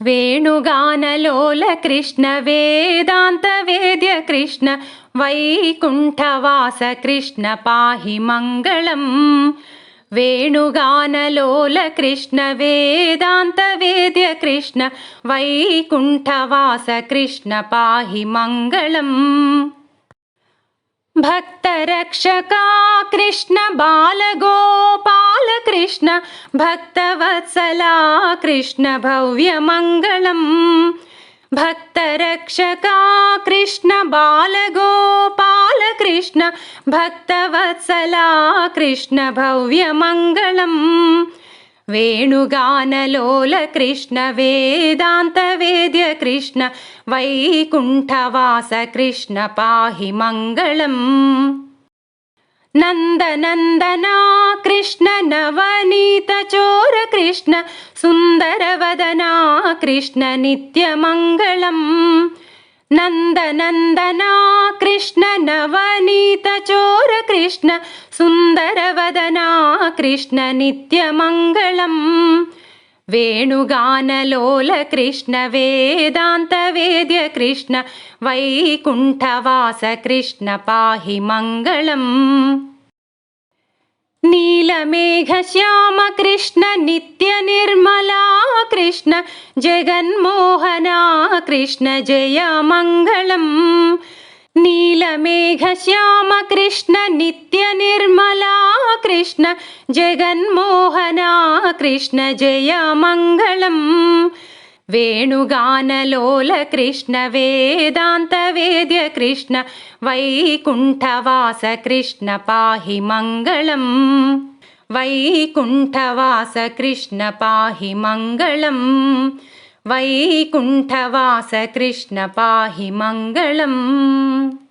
वेणुगानलोल कृष्ण वेदांत वेद्य कृष्ण वैकुंठवास कृष्ण पाहि मङ्गलम्। वेणुगानलोल कृष्ण वेदांत वेद्य कृष्ण वैकुंठवास कृष्ण पाहि मङ्गलम्। भक्तरक्षका कृष्ण बालगोपाल कृष्ण भक्तवत्सला कृष्ण भव्यमङ्गलम्। भक्तरक्षका कृष्ण बालगोपाल कृष्ण भक्तवत्सला कृष्ण भव्यमङ्गलम्। वेणुगानलोल कृष्ण वेदांत वेद्य कृष्ण वैकुंठवास कृष्ण पाहि मङ्गलम्। नन्दनन्दना कृष्ण नवनीत चोर कृष्ण सुन्दरवदना कृष्ण नित्यमङ्गलम्। नन्दनन्दना कृष्ण नवनीत चोर कृष्ण सुन्दरवदना कृष्ण नित्यमङ्गलम्। वेणुगानलोल कृष्ण वेदांत वेद्य कृष्ण वैकुंठवास कृष्ण पाहि मङ्गलम्। नीलमेघश्याम कृष्ण नित्यनिर्मला कृष्ण जगन्मोहना कृष्ण जय मङ्गलम्। नीलमेघश्याम कृष्ण नित्यनिर्मला कृष्ण जगन्मोहना कृष्ण जय मङ्गलम्। वेणुगानलोल कृष्ण वेदांत वेद्य कृष्ण वैकुंठवास कृष्ण पाहि मङ्गलम्। वैकुंठवास कृष्ण पाहि मङ्गलम्। वैकुंठवास कृष्ण पाहि मङ्गलम्।